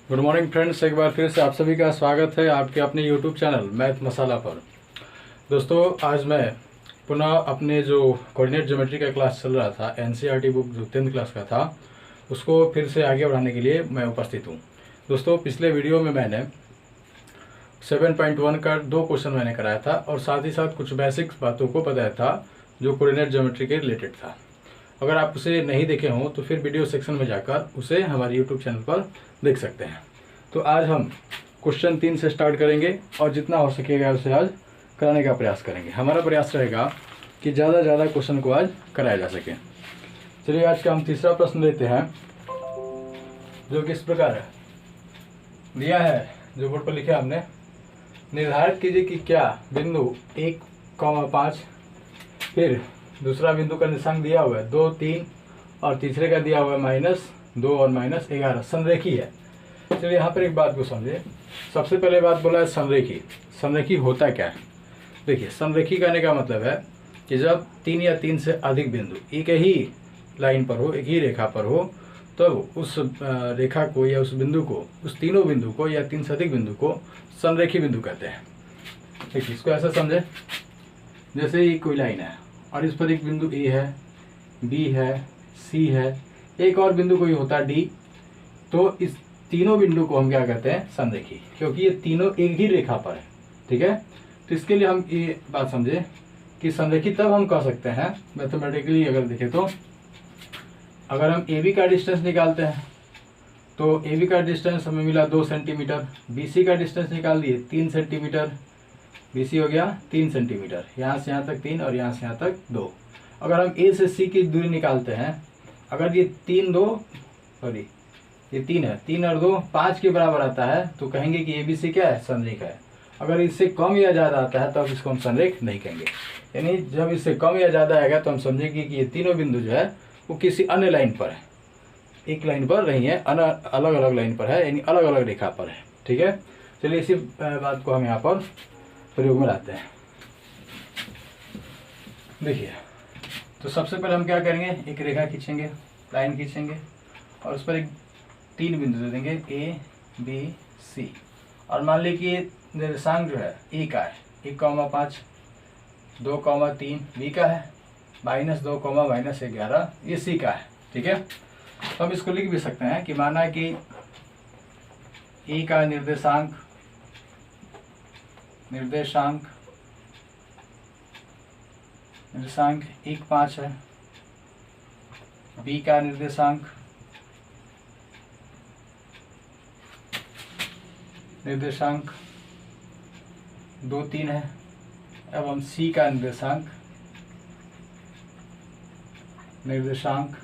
Good morning friends, एक बार फिर से आप सभी का स्वागत है आपके अपने यूट्यूब चैनल मैथ मसाला पर। दोस्तों, आज मैं पुनः अपने जो कोऑर्डिनेट ज्योमेट्री का क्लास चल रहा था, एनसीईआरटी बुक जो 10th क्लास का था, उसको फिर से आगे बढ़ाने के लिए मैं उपस्थित हूँ। दोस्तों, पिछले वीडियो में मैंने 7.1 का 2 क्वेश्चन मैंने कराया था और साथ ही साथ कुछ बेसिक बातों को बताया था जो कोऑर्डिनेट ज्योमेट्री के रिलेटेड था। अगर आप उसे नहीं देखे हों तो फिर वीडियो सेक्शन में जाकर उसे हमारे यूट्यूब चैनल पर देख सकते हैं। तो आज हम क्वेश्चन 3 से स्टार्ट करेंगे और जितना हो सकेगा उसे आज कराने का प्रयास करेंगे। हमारा प्रयास रहेगा कि ज़्यादा से ज़्यादा क्वेश्चन को आज कराया जा सके। चलिए, आज का हम तीसरा प्रश्न लेते हैं, जो कि इस प्रकार है दिया है, जो बोर्ड पर लिखा हमने। निर्धारित कीजिए कि क्या बिंदु 1,5, फिर दूसरा बिंदु का निशान दिया हुआ है 2, 3 और तीसरे का दिया हुआ है -2 और -11 संरेखी है। चलिए, यहाँ पर एक बात को समझिए। सबसे पहले बात बोला है संरेखी। संरेखी होता क्या है? देखिए, संरेखी कहने का मतलब है कि जब 3 या 3 से अधिक बिंदु एक ही लाइन पर हो, एक ही रेखा पर हो, तो उस रेखा को या उस बिंदु को, उस तीनों बिंदु को या 3 से अधिक बिंदु को संरेखी बिंदु कहते हैं। देखिए, इसको ऐसा समझे, जैसे ये कोई लाइन है और इस पर एक बिंदु ए है, बी है, सी है, एक और बिंदु कोई होता है डी, तो इस तीनों बिंदु को हम क्या कहते हैं? संरेखी, क्योंकि ये तीनों एक ही रेखा पर है। ठीक है, तो इसके लिए हम ये बात समझे कि संरेखी तब हम कह सकते हैं मैथमेटिकली। अगर देखें तो अगर हम ए बी का डिस्टेंस निकालते हैं तो ए बी का डिस्टेंस हमें मिला 2 सेंटीमीटर, बी सी का डिस्टेंस निकाल दिए 3 सेंटीमीटर, बी सी हो गया 3 सेंटीमीटर, यहाँ से यहाँ तक 3 और यहाँ से यहाँ तक 2। अगर हम ए से सी की दूरी निकालते हैं, अगर ये 3 है, 3 और 2 5 के बराबर आता है, तो कहेंगे कि ए बी सी क्या है? संरेख है। अगर इससे कम या ज़्यादा आता है तो अब इसको हम संरेख नहीं कहेंगे। यानी जब इससे कम या ज़्यादा आएगा तो हम समझेंगे कि ये तीनों बिंदु जो है वो किसी अन्य लाइन पर है, एक लाइन पर नहीं है, अलग अलग लाइन पर है, यानी अलग अलग रेखा पर है। ठीक है, चलिए इसी बात को हम यहाँ पर प्रयोग में लाते हैं। देखिए, तो सबसे पहले हम क्या करेंगे? एक रेखा खींचेंगे, लाइन खींचेंगे और उस पर एक 3 बिंदु दे देंगे ए बी सी। और मान लीजिए कि ये निर्देशांक जो है ए का है 1,5, 2,3 बी का है, -2, -11 ये सी का है। ठीक है, तो हम इसको लिख भी सकते हैं कि माना कि ए का निर्देशांक 1,5 है, बी का निर्देशांक 2,3 है, एवं सी का निर्देशांक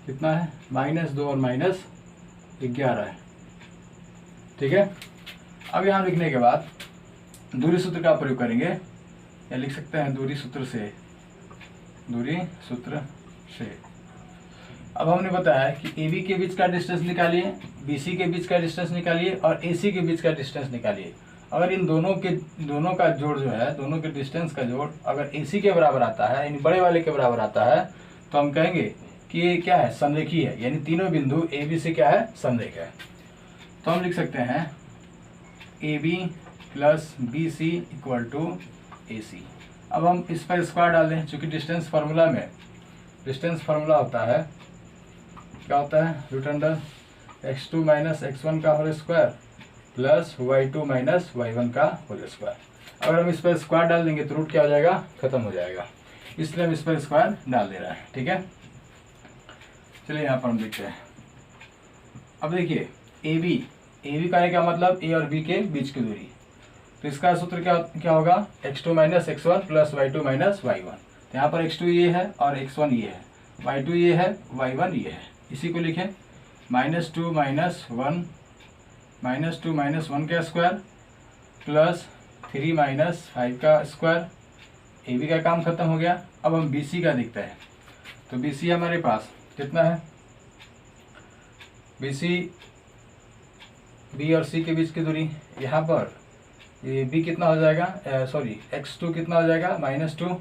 कितना है? -2 और -11 है। ठीक है, अब यहाँ लिखने के बाद दूरी सूत्र का प्रयोग करेंगे, या लिख सकते हैं दूरी सूत्र से। अब हमने बताया कि ए बी के बीच का डिस्टेंस निकालिए, बी सी के बीच का डिस्टेंस निकालिए और ए सी के बीच का डिस्टेंस निकालिए। अगर इन दोनों का जोड़ जो है, दोनों के डिस्टेंस का जोड़ अगर ए सी के बराबर आता है, यानी बड़े वाले के बराबर आता है, तो हम कहेंगे कि ये क्या है? संरेखी है, यानी तीनों बिंदु ए बी सी क्या है? संरेख है। तो हम लिख सकते हैं A B plus B C equal to A C. अब हम इस पर स्क्वायर डाल दें, चूंकि डिस्टेंस फार्मूला होता है, क्या होता है? √x2 - x1 का whole square plus y2 - y1 का होल स्क्वायर। अगर हम इस पर स्क्वायर डाल देंगे तो रूट क्या हो जाएगा? खत्म हो जाएगा, इसलिए हम इस पर स्क्वायर डाल दे रहे हैं। ठीक है, चलिए यहाँ पर हम देखते हैं। अब देखिए, ए बी कहने का मतलब ए और बी के बीच की दूरी, तो इसका सूत्र क्या होगा? x2 - x1 plus y2 - y1। तो यहाँ पर x2 ये है और x1 ये है, y2 ये है, y1 ये है। इसी को लिखें -2 - 1 का स्क्वायर प्लस 3 - 5 का स्क्वायर। ए बी का काम खत्म हो गया। अब हम बी सी का देखते हैं, तो बी सी हमारे पास कितना है? बी सी, बी और सी के बीच की दूरी, यहाँ पर ये बी कितना हो जाएगा? x2 कितना हो जाएगा? -2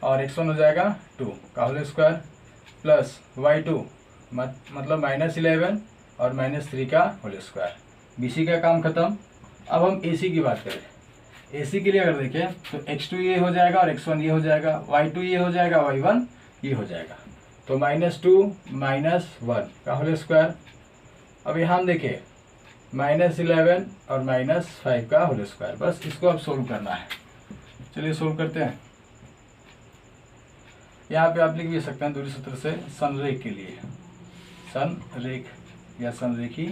और x1 हो जाएगा 2 का होल स्क्वायर प्लस y2 मतलब -11 और -3 का होल स्क्वायर। BC का काम खत्म। अब हम AC की बात करें। AC के लिए अगर देखें तो x2 ये हो जाएगा और x1 ये हो जाएगा, y2 ये हो जाएगा, y1 ये हो जाएगा। तो -2 -1 का होल स्क्वायर। अब यहाँ हम देखें -11 और -5 का होल स्क्वायर। बस इसको अब सोल्व करना है। चलिए सोल्व करते हैं। यहाँ पे आप लिख भी सकते हैं दूरी सूत्र से संरेख के लिए, संरेख या संरेखी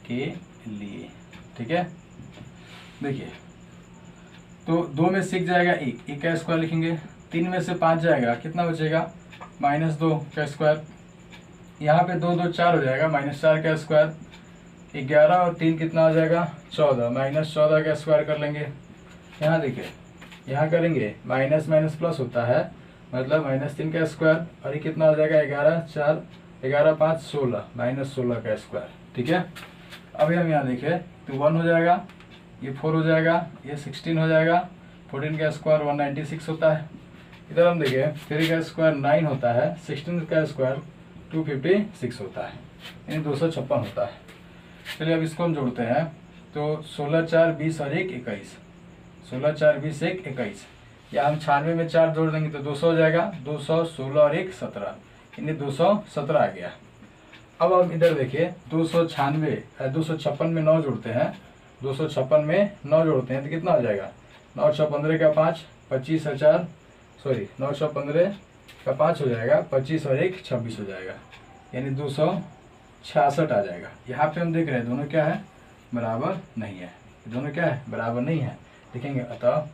के लिए। ठीक है, देखिए तो 2 में से 1 जाएगा 1 का स्क्वायर लिखेंगे। 3 में से 5 जाएगा, कितना बचेगा -2 का स्क्वायर। यहाँ पे 2 2 4 हो जाएगा, -4 का स्क्वायर। 11 और 3 कितना हो जाएगा 14, -14 का स्क्वायर कर लेंगे। यहाँ देखिए, यहाँ करेंगे माइनस माइनस प्लस होता है, मतलब -3 का स्क्वायर। और ये कितना हो जाएगा 11 4 11 5 16, -16 का स्क्वायर। ठीक है, अभी हम यहाँ देखें तो 1 हो जाएगा, ये 4 हो जाएगा, ये 16 हो जाएगा। 14 का स्क्वायर 196 होता है। इधर हम देखें 3 का स्क्वायर 9 होता है, 16 का स्क्वायर 256 होता है, यानी 256 होता है। चलिए अब इसको हम जोड़ते हैं। तो 16 4 20 और 1 21, 16 4 20 1 21, या हम 96 में 4 जोड़ देंगे तो 200 हो जाएगा। 200 16 और 1 17, यानी 217 आ गया। अब हम इधर देखिए 256 में 9 जोड़ते हैं, 256 में 9 जोड़ते हैं तो कितना हो जाएगा 9 6 15 का 5, 25 और 4 सॉरी 9 6 15 का 5 हो जाएगा, 25 और 1 26 हो जाएगा, यानी 266 आ जाएगा। यहाँ पे हम देख रहे हैं दोनों क्या है, बराबर नहीं है। दोनों क्या है, बराबर नहीं है। देखेंगे अतः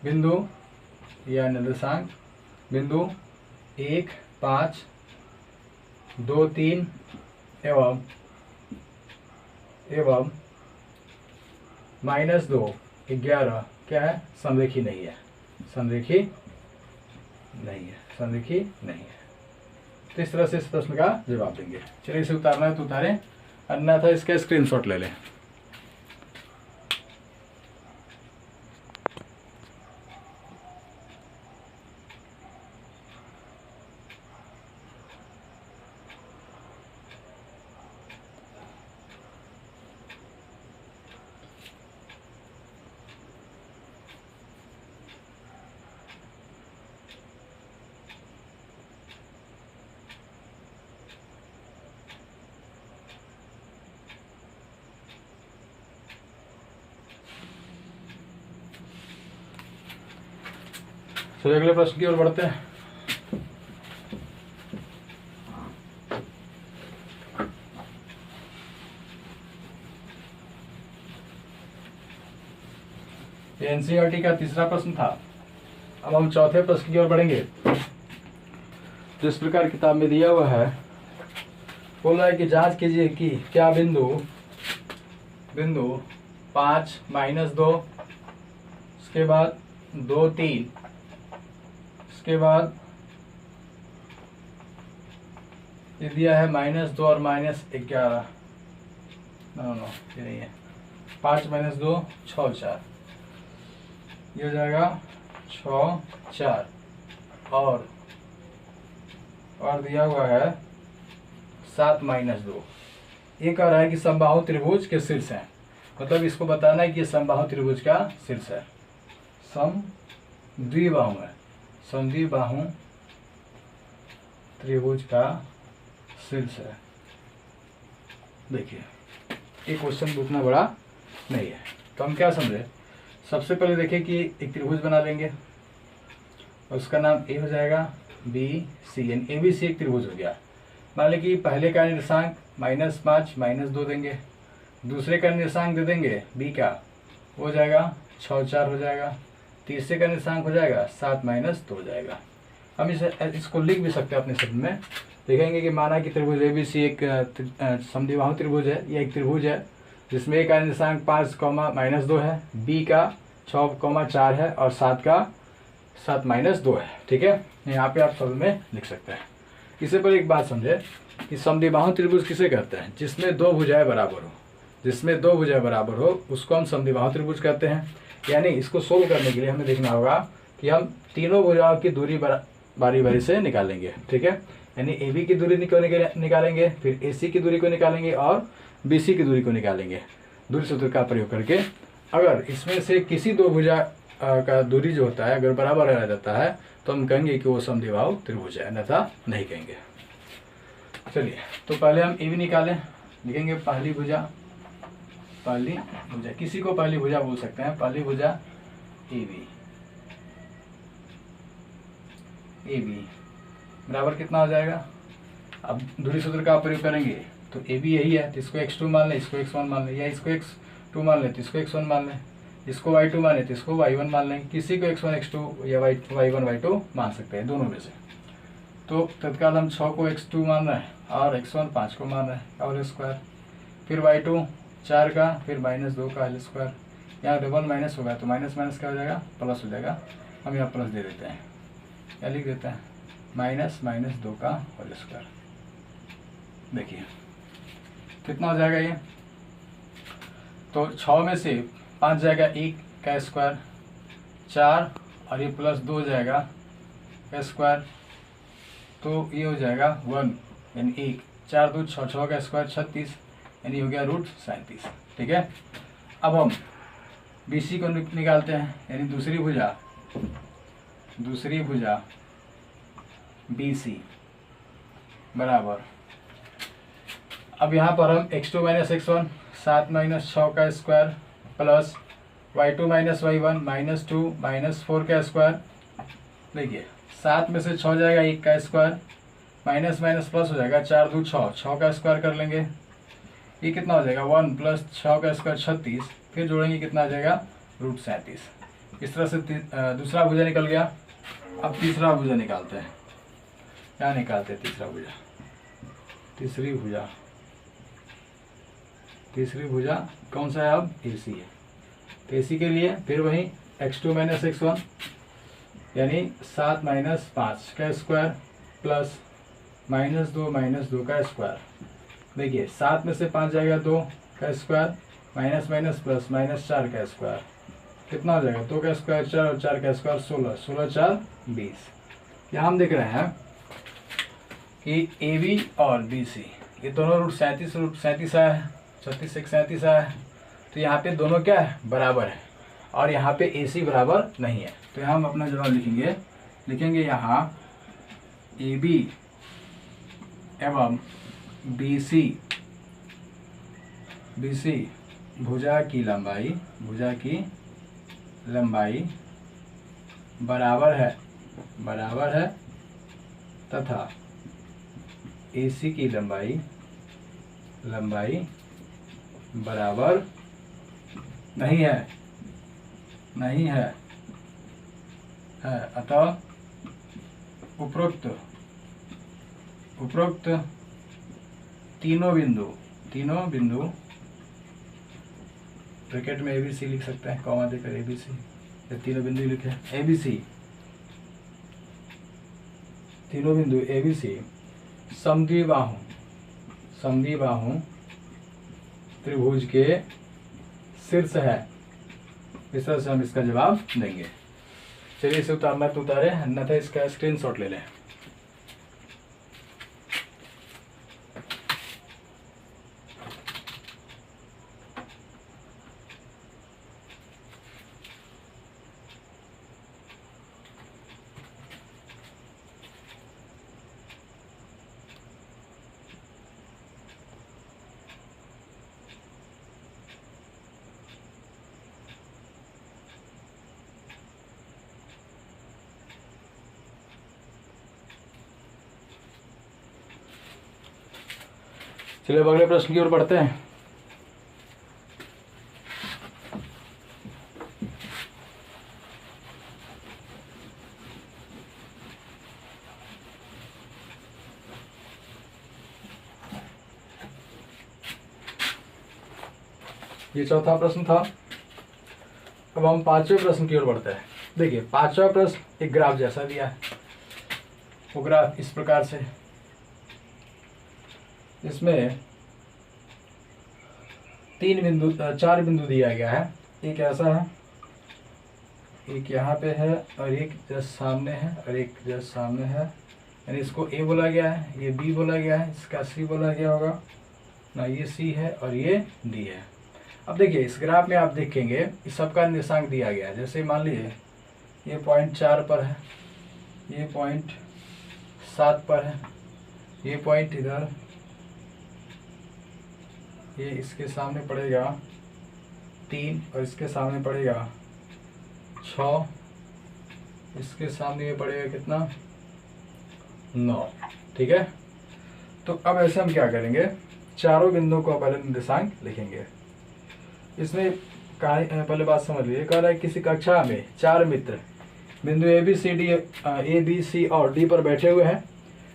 बिंदु या निर्देशांक बिंदु 1 5 2 3 एवं -2 11 क्या है, संरेखी नहीं है, संरेखी नहीं है, संरेखी नहीं है। तो इस तरह से इस प्रश्न का जवाब देंगे। चलिए इसे उतारना है तो उतारें, अन्यथा इसका स्क्रीनशॉट ले लें। तो अगले प्रश्न की ओर बढ़ते हैं। ये एनसीईआरटी का तीसरा प्रश्न था। अब हम चौथे प्रश्न की ओर बढ़ेंगे। जिस प्रकार किताब में दिया हुआ है, बोल रहा है कि जांच कीजिए कि क्या बिंदु 5 -2, उसके बाद 2 3, उसके बाद ये दिया है -2 और -11, नो ये नहीं है, 5 -2 6 4, ये हो जाएगा 6 4, और दिया हुआ है 7 -2। ये कह रहा है कि समबाहु त्रिभुज के शीर्ष हैं, मतलब इसको बताना है कि ये समबाहु त्रिभुज का शीर्ष है। समद्विबाहु है, समद्विबाहु त्रिभुज का शीर्ष है। देखिए ये क्वेश्चन उतना बड़ा नहीं है, तो हम क्या समझे, सबसे पहले देखिए कि एक त्रिभुज बना लेंगे, उसका नाम ए हो जाएगा, बी सी, यानी ए बी सी एक त्रिभुज हो गया। मान लें कि पहले का निर्देशांक -5 -2 देंगे, दूसरे का निर्देशांक दे देंगे बी का, हो जाएगा 6 4 हो जाएगा, तीसरे का निर्देशांक हो जाएगा 7 -2 हो जाएगा। हम इसको लिख भी सकते हैं अपने शब्द में। देखेंगे कि माना कि त्रिभुज ए बी सी एक समद्विबाहु त्रिभुज है, यह एक त्रिभुज है जिसमें ए का निर्देशांक 5, -2 है, बी का 6, 4 है और 7 का 7 -2 है। ठीक है, यहाँ पे आप शब्द में लिख सकते हैं। इससे पर एक बात समझे कि समद्विबाहु त्रिभुज किसे कहते हैं, जिसमें 2 भुजाएं बराबर हो, जिसमें 2 भुजाएं बराबर हो उसको हम समद्विबाहु त्रिभुज कहते हैं। यानी इसको सोल्व करने के लिए हमें देखना होगा कि हम तीनों भुजाओं की दूरी बारी बारी से निकालेंगे। ठीक है, यानी ए बी की दूरी निकालेंगे, फिर ए सी की दूरी को निकालेंगे और बी सी की दूरी को निकालेंगे दूरी सूत्र का प्रयोग करके। अगर इसमें से किसी दो भुजा का दूरी जो होता है अगर बराबर रह जाता है तो हम कहेंगे कि वो समद्विबाहु त्रिभुज है, अन्यथा नहीं कहेंगे। चलिए, तो पहले हम ए बी निकालें। लिखेंगे पहली भुजा किसी को पहली भुजा बोल सकते हैं, पहली भुजा ए बी बराबर कितना हो जाएगा। अब दूरी सूत्र का प्रयोग करेंगे तो ए बी यही है, तो इसको x2 मान लें, इसको x1 मान लें, या इसको x2 मान लें तो इसको x1 मान लें, इसको y2 मान लें तो इसको y1 मान लें। किसी को x1 x2 या y1 y2 मान सकते हैं, दोनों में से। तो तत्काल हम 6 को x2 मान रहे हैं और x1 5 को मान रहे हैं और स्क्वायर, फिर y2 4 का, फिर -2 का होल स्क्वायर। यहाँ डबल माइनस होगा तो माइनस माइनस क्या हो जाएगा, प्लस हो जाएगा। हम यहाँ प्लस दे देते हैं, क्या लिख देते हैं, -2 का होल स्क्वायर। देखिए कितना हो जाएगा ये, तो 6 में से 5 जाएगा 1 का स्क्वायर, 4 और ये +2 जाएगा का स्क्वायर, तो ये हो जाएगा 1 यानी 1, 4 2 6, 6 का स्क्वायर 36 यानी हो गया √37। ठीक है, अब हम बी सी को निकालते हैं, यानी दूसरी भुजा बी सी बराबर, अब यहाँ पर हम x2 - x1 7 - 6 का स्क्वायर प्लस y2 - y1 -2 - 4 का स्क्वायर। देखिए 7 में से 6 जाएगा 1 का स्क्वायर, माइनस माइनस प्लस हो जाएगा, 4 2 6, 6 का स्क्वायर कर लेंगे, ये कितना हो जाएगा 1 + 6 का स्क्वायर 36, फिर जोड़ेंगे कितना आ जाएगा √37। इस तरह से दूसरा भुजा निकल गया। अब तीसरा भुजा निकालते हैं। क्या निकालते हैं तीसरा भुजा, तीसरी भुजा कौन सा है, अब AC है। तो AC के लिए फिर वही x2 - x1 यानी 7 - 5 का स्क्वायर प्लस -2 का स्क्वायर। देखिए 7 में से 5 जाएगा 2 का स्क्वायर, माइनस माइनस प्लस -4 का स्क्वायर, कितना हो जाएगा 2 का स्क्वायर 4 और 4 का स्क्वायर 16, 16 4 20। यहाँ हम देख रहे हैं कि AB और BC ये दोनों √37 आया है, 36 से 37 आया है, तो यहाँ पे दोनों क्या है, बराबर है, और यहाँ पे AC बराबर नहीं है। तो यहाँ हम अपना जवाब लिखेंगे यहाँ AB एवं BC भुजा की लंबाई बराबर है तथा AC की लंबाई बराबर नहीं है। अतः उपरोक्त तीनों बिंदु ब्रैकेट में ABC लिख सकते हैं, कॉमा देकर ABC, तीनों बिंदु लिखे ABC, तीनों बिंदु ABC समद्विबाहु त्रिभुज के शीर्ष है। इस तरह से हम इसका जवाब देंगे। चलिए इसे उतारना तो उतारे, अन्यथा इसका स्क्रीनशॉट ले लें। चलिए अब अगले प्रश्न की ओर बढ़ते हैं। ये चौथा प्रश्न था। अब हम पांचवें प्रश्न की ओर बढ़ते हैं। देखिए पांचवा प्रश्न एक ग्राफ जैसा दिया है। वो ग्राफ इस प्रकार से, इसमें 4 बिंदु दिया गया है। एक ऐसा है, एक यहाँ पे है, और एक जस्ट सामने है, और एक जस्ट सामने है, यानी इसको ए बोला गया है, ये बी बोला गया है, इसका सी बोला गया होगा ना, ये सी है और ये डी है। अब देखिए इस ग्राफ में आप देखेंगे इस सबका निर्देशांक दिया गया है। जैसे मान लीजिए ये पॉइंट 4 पर है, ये पॉइंट 7 पर है, ये पॉइंट इधर, ये इसके सामने पड़ेगा 3 और इसके सामने पड़ेगा 6, इसके सामने ये पड़ेगा कितना 9। ठीक है, तो अब ऐसे हम क्या करेंगे, चारों बिंदुओं को पहले निर्देशांक लिखेंगे। इसमें पहले बात समझ लीजिए, कह रहा है किसी कक्षा में 4 मित्र बिंदु ए बी सी और डी पर बैठे हुए हैं,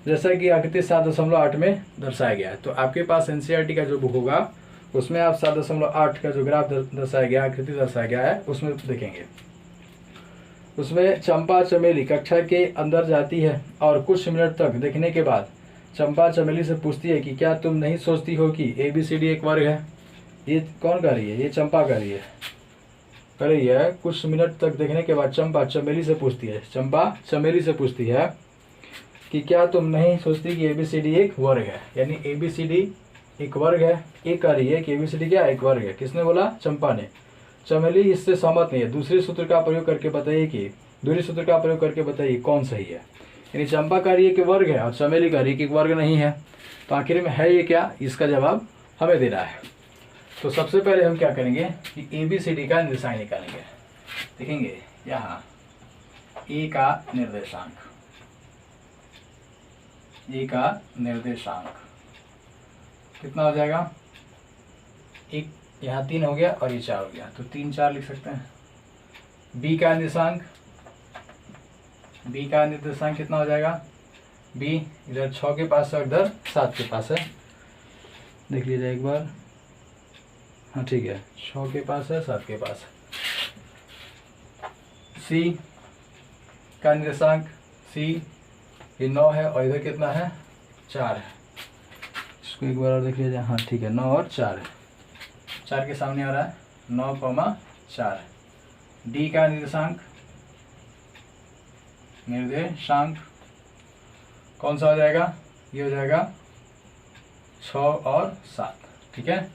जैसा कि आकृति 7.8 में दर्शाया गया है। तो आपके पास एनसीईआरटी का जो बुक होगा उसमें आप 7.8 का जो ग्राफ दर्शाया गया, आकृति दर्शाया गया है, उसमें देखेंगे। उसमें चंपा चमेली कक्षा के अंदर जाती है और कुछ मिनट तक देखने के बाद चंपा चमेली से पूछती है कि क्या तुम नहीं सोचती हो कि ABCD एक वर्ग है। ये कौन कह रही है, ये चंपा कह रही है। कुछ मिनट तक देखने के बाद चंपा चमेली से पूछती है कि क्या तुम नहीं सोचती कि ABCD एक वर्ग है। यानी ABCD एक वर्ग है, ये कह रही है कि ABCD क्या एक वर्ग है। किसने बोला, चंपा ने। चमेली इससे सहमत नहीं है। दूसरे सूत्र का प्रयोग करके बताइए कौन सही है। यानी चंपा कह रही है कि वर्ग है और चमेली कह रही है कि वर्ग नहीं है। तो आखिर में है ये क्या, इसका जवाब हमें देना है। तो सबसे पहले हम क्या करेंगे कि ABCD का निर्देशांक निकालेंगे। देखेंगे यहाँ ए का निर्देशांक कितना हो जाएगा, एक यहाँ 3 हो गया और ये 4 हो गया, तो 3 4 लिख सकते हैं। बी का निर्देशांक कितना हो जाएगा, बी इधर 6 के पास है और इधर 7 के पास है। देख लीजिए एक बार, हाँ ठीक है, 6 के पास है 7 के पास है। सी का निर्देशांक, सी ये 9 है और इधर कितना है 4 है। इसको एक बार और देख लीजिए, हाँ ठीक है, 9 और 4 है। 4 के सामने आ रहा है 9,4। डी का निर्देशांक कौन सा हो जाएगा, ये हो जाएगा 6 और 7। ठीक है,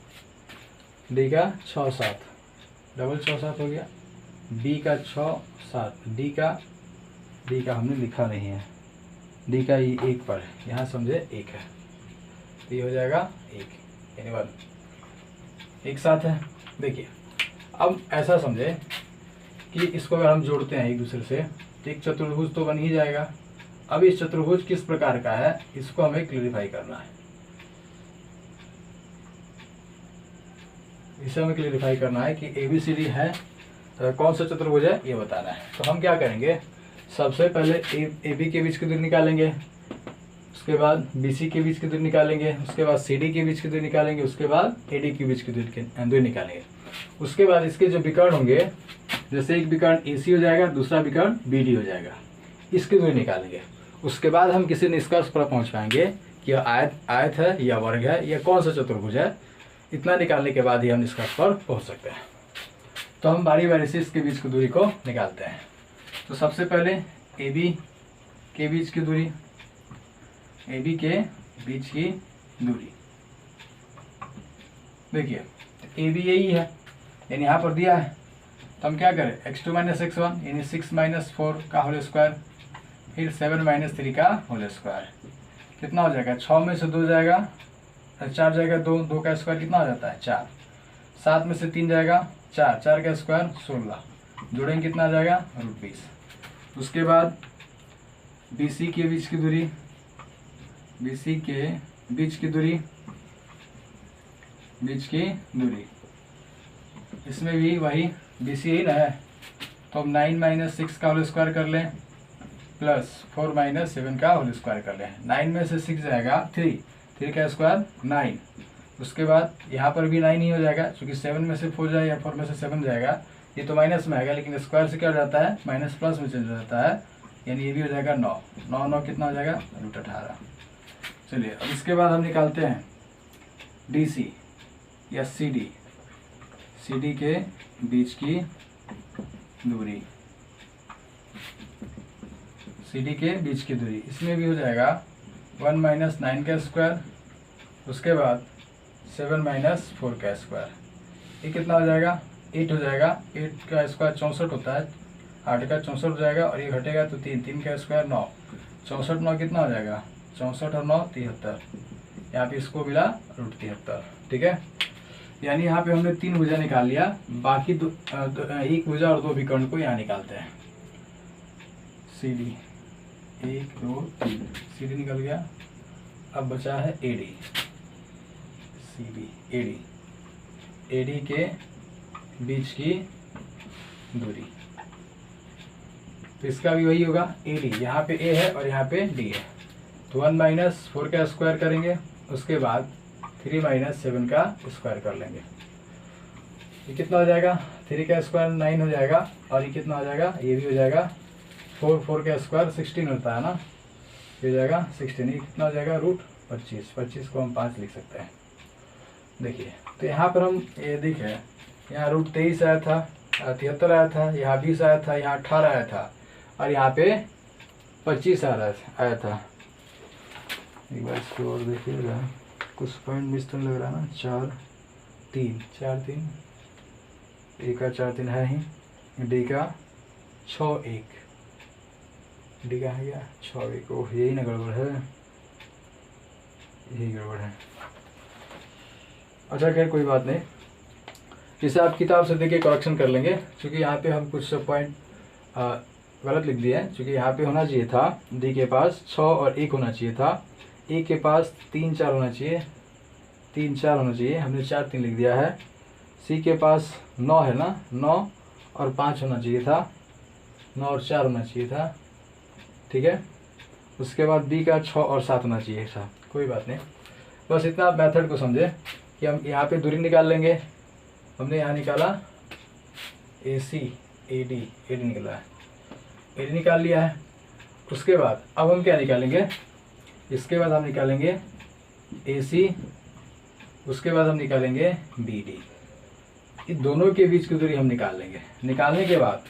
डी का 6 7 डबल 6 7 हो गया। बी का 6 7, डी का हमने लिखा नहीं है, डी का ये 1 पर है, यहाँ समझे 1 है, तो ये हो जाएगा 1 यानी 1 एक साथ है। देखिए अब ऐसा समझे कि इसको अगर हम जोड़ते हैं एक दूसरे से तो एक चतुर्भुज तो बन ही जाएगा। अब इस चतुर्भुज किस प्रकार का है, इसको हमें क्लियरिफाई करना है। इसे हमें क्लियरिफाई करना है कि ABCD है तो कौन सा चतुर्भुज है ये बताना है। तो हम क्या करेंगे, सबसे पहले AB के बीच की दूरी निकालेंगे, उसके बाद BC के बीच की दूरी निकालेंगे, उसके बाद CD के बीच की दूरी निकालेंगे, उसके बाद AD के बीच की दूरी निकालेंगे। उसके बाद इसके जो विकर्ण होंगे, जैसे एक विकर्ण AC हो जाएगा, दूसरा विकर्ण BD हो जाएगा, इसकी दूरी निकालेंगे। उसके बाद हम किसी निष्कर्ष पर पहुंच पाएंगे कि आयत है या वर्ग है या कौन सा चतुर्भुज है। इतना निकालने के बाद ही हम निष्कर्ष पर पहुंच सकते हैं। तो हम बारी बारी से इसके बीच की दूरी को निकालते हैं। तो सबसे पहले AB के बीच की दूरी, देखिए AB यही है, यानी यहाँ पर दिया है, तो हम क्या करें, x2 - x1 यानी 6 - 4 का होल स्क्वायर, फिर 7 - 3 का होल स्क्वायर। कितना हो जाएगा, 6 में से 2 जाएगा, 4 जाएगा, 2 का स्क्वायर कितना हो जाता है 4। 7 में से 3 जाएगा 4, 4 का स्क्वायर 16, जोड़ेंगे कितना आ जाएगा √20। उसके बाद BC के बीच की दूरी, इसमें भी वही BC ही ना है, तो हम 9 - 6 का होल स्क्वायर कर लें प्लस 4 - 7 का होल स्क्वायर कर लें। 9 में से 6 जाएगा 3 का स्क्वायर 9। उसके बाद यहाँ पर भी 9 ही हो जाएगा, क्योंकि 7 में से 4 जाएगा, 4 में से 7 जाएगा, ये तो माइनस में आएगा, लेकिन स्क्वायर से क्या हो जाता है माइनस प्लस में चेंज हो जाता है, यानी ये भी हो जाएगा 9 9 कितना हो जाएगा √18। चलिए अब इसके बाद हम निकालते हैं DC या CD के बीच की दूरी। सी डी के बीच की दूरी, इसमें भी हो जाएगा 1 माइनस 9 का स्क्वायर, उसके बाद 7 माइनस 4 का स्क्वायर। ये कितना हो जाएगा? 8 हो जाएगा। 8 का स्क्वायर 64 होता है, 8 का 64 हो जाएगा, और ये घटेगा तो 3 का स्क्वायर 9, 64 9 कितना हो जाएगा? 64 और 9 73, यहाँ पे इसको मिला √73। ठीक है, यानी यहाँ पे हमने 3 भुजा निकाल लिया, बाकी एक भुजा और 2 विकर्ण को यहाँ निकालते हैं। सी डी 1 2 3, सी डी निकल गया। अब बचा है a d, c d a d, a d के बीच की दूरी, तो इसका भी वही होगा ए डी। यहाँ पे ए है और यहाँ पे डी है, तो 1 माइनस 4 का स्क्वायर करेंगे, उसके बाद 3 माइनस 7 का स्क्वायर कर लेंगे। ये कितना हो जाएगा? 3 का स्क्वायर 9 हो जाएगा, और ये कितना हो जाएगा? ये भी हो जाएगा 4 का स्क्वायर 16 होता है ना, ये हो जाएगा 16। ये कितना हो जाएगा? √25। 25 को हम 5 लिख सकते हैं। देखिए, तो यहाँ पर हम ये देखें, यहाँ √23 आया था, 73 आया था, यहाँ 20 आया था, यहाँ 18 आया था, और यहाँ पे 25 आया था। एक बार इसको और देखिएगा, कुछ पॉइंट मिस तो लग रहा है ना। 4 3 4 3, ए का 4 3 है ही, डी का 6 1, डी का है क्या? 6 1। ओह, यही ना गड़बड़ है, यही गड़बड़ है। अच्छा खैर कोई बात नहीं, इसे आप किताब से देखिए करेक्शन कर लेंगे, क्योंकि यहाँ पे हम कुछ पॉइंट गलत लिख दिए हैं। क्योंकि यहाँ पे होना चाहिए था डी के पास 6 और 1 होना चाहिए था, ए के पास 3 4 होना चाहिए, 3 4 होना चाहिए, हमने 4 3 लिख दिया है। सी के पास 9 है ना, 9 और 5 होना चाहिए था, 9 और 4 होना चाहिए था। ठीक है, उसके बाद बी का 6 और 7 होना चाहिए था। कोई बात नहीं, बस इतना आप मेथड को समझे कि हम यहाँ पे दूरी निकाल लेंगे। हमने यहाँ निकाला ए सी, ए डी निकला है, ए डी निकाल लिया है। उसके बाद अब हम क्या निकालेंगे? इसके बाद हम निकालेंगे ए सी, उसके बाद हम निकालेंगे बी डी। इन दोनों के बीच की दूरी हम निकाल लेंगे। निकालने के बाद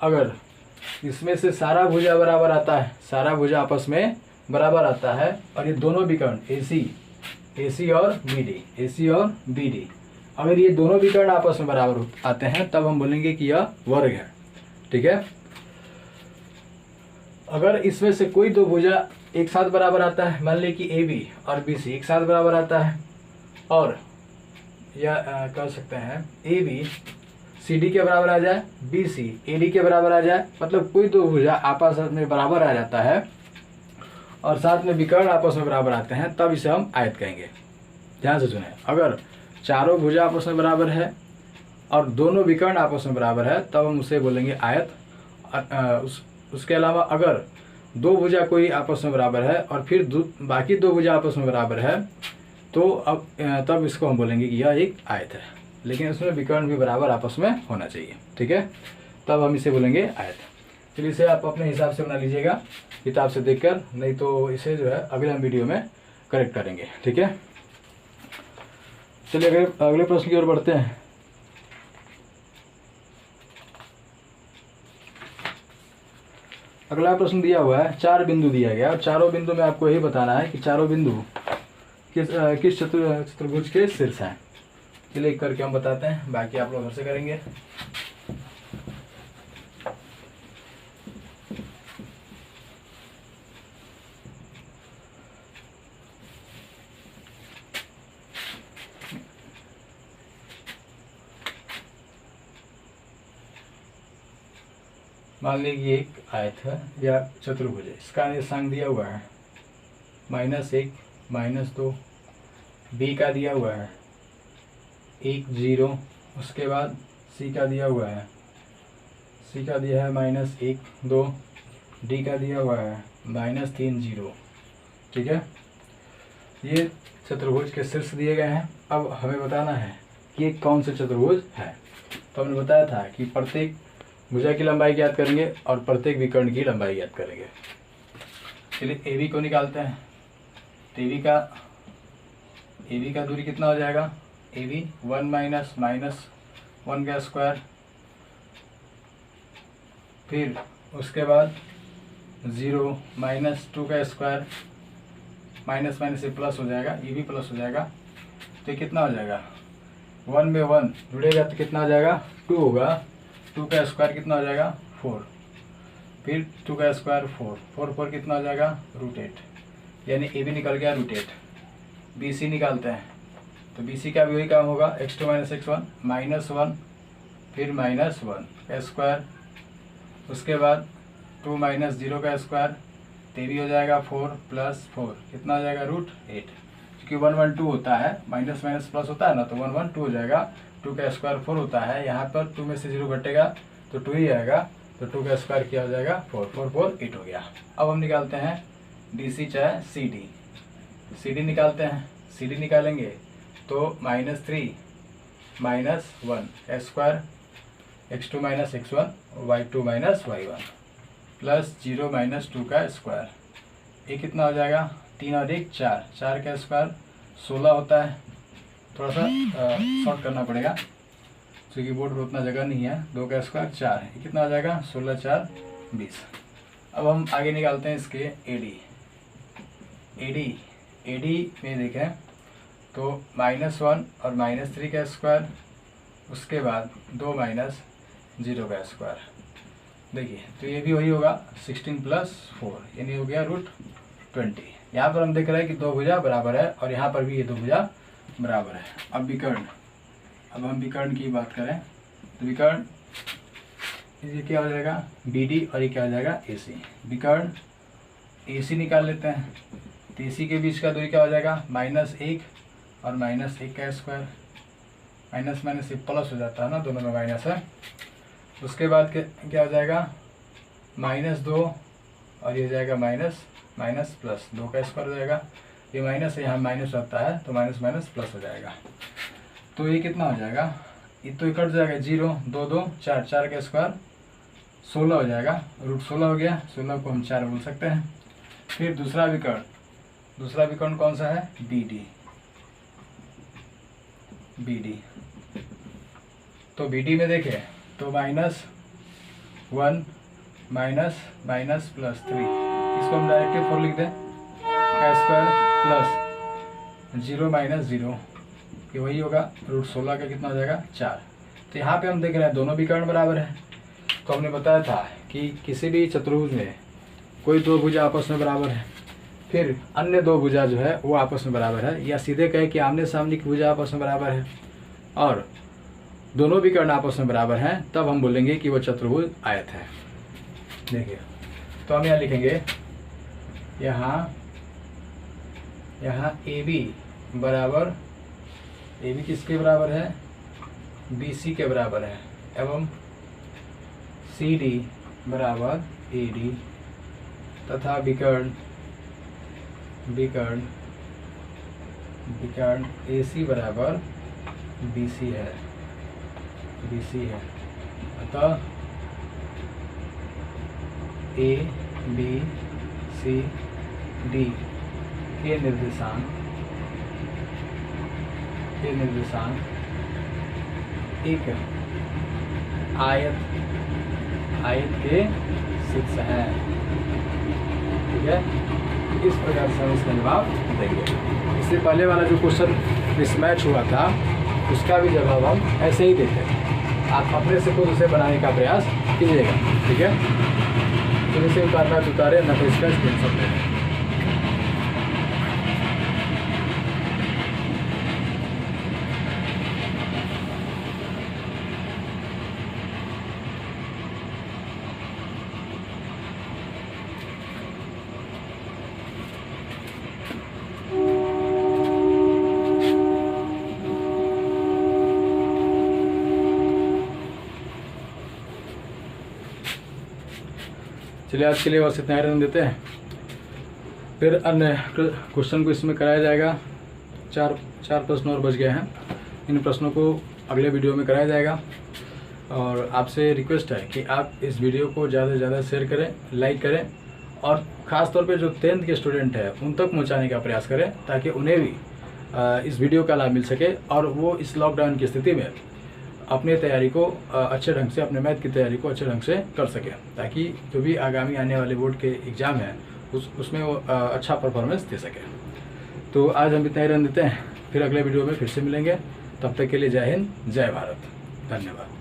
अगर इसमें से सारा भुजा बराबर आता है, सारा भुजा आपस में बराबर आता है, और ये दोनों विकर्ण ए सी और बी डी, ए सी और बी डी, अगर ये दोनों विकर्ण आपस में बराबर आते हैं, तब हम बोलेंगे कि यह वर्ग है। ठीक है, अगर इसमें से कोई दो भुजा एक साथ बराबर आता है, मान लीजिए कि ए बी और बी सी एक साथ बराबर आता है, और या कह सकते हैं ए बी सी डी के बराबर आ जाए, बी सी ए डी के बराबर आ जाए, मतलब कोई दो भुजा आपस में बराबर आ जाता है और साथ में विकर्ण आपस में बराबर आते हैं, तब इसे हम आयत कहेंगे। ध्यान से सुने, अगर चारों भुजा आपस में बराबर है और दोनों विकर्ण आपस में बराबर है, तब हम उसे बोलेंगे आयत। उसके अलावा अगर दो भुजा कोई आपस में बराबर है और फिर बाकी दो भुजा आपस में बराबर है, तो अब तब इसको हम बोलेंगे कि यह एक आयत है, लेकिन इसमें विकर्ण भी बराबर आपस में होना चाहिए। ठीक है, तब हम इसे बोलेंगे आयत। चलिए इसे आप अपने हिसाब से बना लीजिएगा किताब से देखकर, नहीं तो इसे जो है अगले हम वीडियो में करेक्ट करेंगे। ठीक है, चलिए अगले प्रश्न की ओर बढ़ते हैं। अगला प्रश्न दिया हुआ है, 4 बिंदु दिया गया और चारों बिंदु में आपको यही बताना है कि चारों बिंदु किस चतुर्भुज के शीर्ष हैं। चलिए करके हम बताते हैं, बाकी आप लोग घर से करेंगे। मान लीजिए एक आयत है या चतुर्भुज है, इसका निर्देशांक दिया हुआ है -1 -2, बी का दिया हुआ है 1 0, उसके बाद सी का दिया हुआ है, सी का दिया है -1 2, डी का दिया हुआ है -3 0। ठीक है, ये चतुर्भुज के शीर्ष दिए गए हैं। अब हमें बताना है कि ये कौन से चतुर्भुज है। तो हमने बताया था कि प्रत्येक भुजा की लंबाई ज्ञात करेंगे और प्रत्येक विकर्ण की लंबाई ज्ञात करेंगे। चलिए ए बी को निकालते हैं। तो ए बी का दूरी कितना हो जाएगा? ए बी 1 -1 का स्क्वायर, फिर उसके बाद 0 माइनस 2 का स्क्वायर, माइनस माइनस से प्लस हो जाएगा, ये भी प्लस हो जाएगा, तो ये कितना हो जाएगा 1 में 1 जुड़ेगा तो कितना हो जाएगा 2 होगा, 2 का स्क्वायर कितना हो जाएगा 4, फिर 2 का स्क्वायर 4, 4 कितना हो जाएगा √8, यानी ए भी निकल गया √8। बी सी निकालते हैं तो बी सी का भी वही काम होगा, x2 माइनस x1 -1 फिर -1 का स्क्वायर, उसके बाद 2 माइनस 0 का स्क्वायर, तो भी हो जाएगा 4 + 4 कितना हो जाएगा √8, क्योंकि 1 1 2 होता है, माइनस माइनस प्लस होता है ना, तो 1 1 2 हो जाएगा, 2 का स्क्वायर 4 होता है, यहाँ पर 2 में से 0 घटेगा तो 2 ही आएगा, तो 2 का स्क्वायर क्या हो जाएगा 4 4 4 8 हो गया। अब हम निकालते हैं डी सी चाहे सी डी, सी डी निकालते हैं, सी डी निकालेंगे तो -3 -1 का square, x2 minus x1 y2 minus y1 plus 0 minus 2 का स्क्वायर, ये कितना हो जाएगा 3 और 1 4, 4 का स्क्वायर 16 होता है, थोड़ा सा शॉर्ट करना पड़ेगा क्योंकि बोर्ड पर उतना जगह नहीं है, 2 का स्क्वायर 4, ये कितना हो जाएगा 16 4 20। अब हम आगे निकालते हैं इसके एडी में देखें तो -1 और -3 का स्क्वायर, उसके बाद 2 माइनस 0 का स्क्वायर, देखिए तो ये भी वही होगा 16 + 4 यानी हो गया √20। यहाँ पर हम देख रहे हैं कि 2 भुजा बराबर है और यहाँ पर भी ये 2 भुजा बराबर है। अब विकर्ण, अब हम विकर्ण की बात करें तो विकर्ण ये क्या हो जाएगा BD और ये क्या हो जाएगा AC। विकर्ण AC निकाल लेते हैं तो AC के बीच का दूरी क्या हो जाएगा -1 और -1 का स्क्वायर, माइनस माइनस से प्लस हो जाता है ना, दोनों में माइनस है। उसके बाद क्या हो जाएगा -2 और ये हो जाएगा माइनस माइनस प्लस, 2 का स्क्वायर हो जाएगा, ये माइनस है यहाँ माइनस रहता है तो माइनस माइनस प्लस हो जाएगा, तो ये कितना हो जाएगा, ये तो कट जाएगा 0 2 2 4, 4 का स्क्वायर 16 हो जाएगा, √16 हो गया, 16 को हम 4 बोल सकते हैं। फिर दूसरा विकर्ण कौन सा है BD। तो BD में देखें तो -1 माइनस माइनस प्लस 3, इसको हम डायरेक्टली 4 लिख दें, का स्क्वायर प्लस 0 माइनस 0, ये वही होगा √16 का कितना हो जाएगा 4। तो यहाँ पे हम देख रहे हैं दोनों विकर्ण बराबर है, तो हमने बताया था कि किसी भी चतुर्भुज में कोई 2 भुजा आपस में बराबर है, फिर अन्य 2 भुजा जो है वो आपस में बराबर है, या सीधे कहे कि आमने सामने की भुजा आपस में बराबर है और दोनों विकर्ण आपस में बराबर हैं, तब हम बोलेंगे कि वो चतुर्भुज आयत है। देखिए तो हम यहाँ लिखेंगे, यहाँ AB बराबर, AB किसके बराबर है BC के बराबर है, एवं CD बराबर AD तथा विकर्ण AC बराबर BC है, अतः ABCD के निर्देशांक एक आयत के शीर्ष है। ठीक है, इस प्रकार से हम इसका जवाब देंगे। इससे पहले वाला जो क्वेश्चन मिसमैच हुआ था उसका भी जवाब हम ऐसे ही देते हैं, आप अपने से खुद उसे बनाने का प्रयास कीजिएगा। ठीक है, तो इसे उतारना तो उतारे, न तो इसका स्क्रीनशॉट लें। चलिए आज के लिए बस इतना ही देते हैं, फिर अन्य क्वेश्चन को इसमें कराया जाएगा। चार प्रश्न और बच गए हैं, इन प्रश्नों को अगले वीडियो में कराया जाएगा। और आपसे रिक्वेस्ट है कि आप इस वीडियो को ज़्यादा से ज़्यादा शेयर करें, लाइक करें, और ख़ास तौर पे जो 10th के स्टूडेंट हैं उन तक पहुँचाने का प्रयास करें, ताकि उन्हें भी इस वीडियो का लाभ मिल सके और वो इस लॉकडाउन की स्थिति में अपने तैयारी को अच्छे ढंग से, अपने मैथ की तैयारी को अच्छे ढंग से कर सके, ताकि जो भी आगामी आने वाले बोर्ड के एग्ज़ाम हैं उसमें वो अच्छा परफॉर्मेंस दे सके। तो आज हम इतना ही रहने देते हैं, फिर अगले वीडियो में फिर से मिलेंगे। तब तक के लिए जय हिंद, जय भारत, धन्यवाद।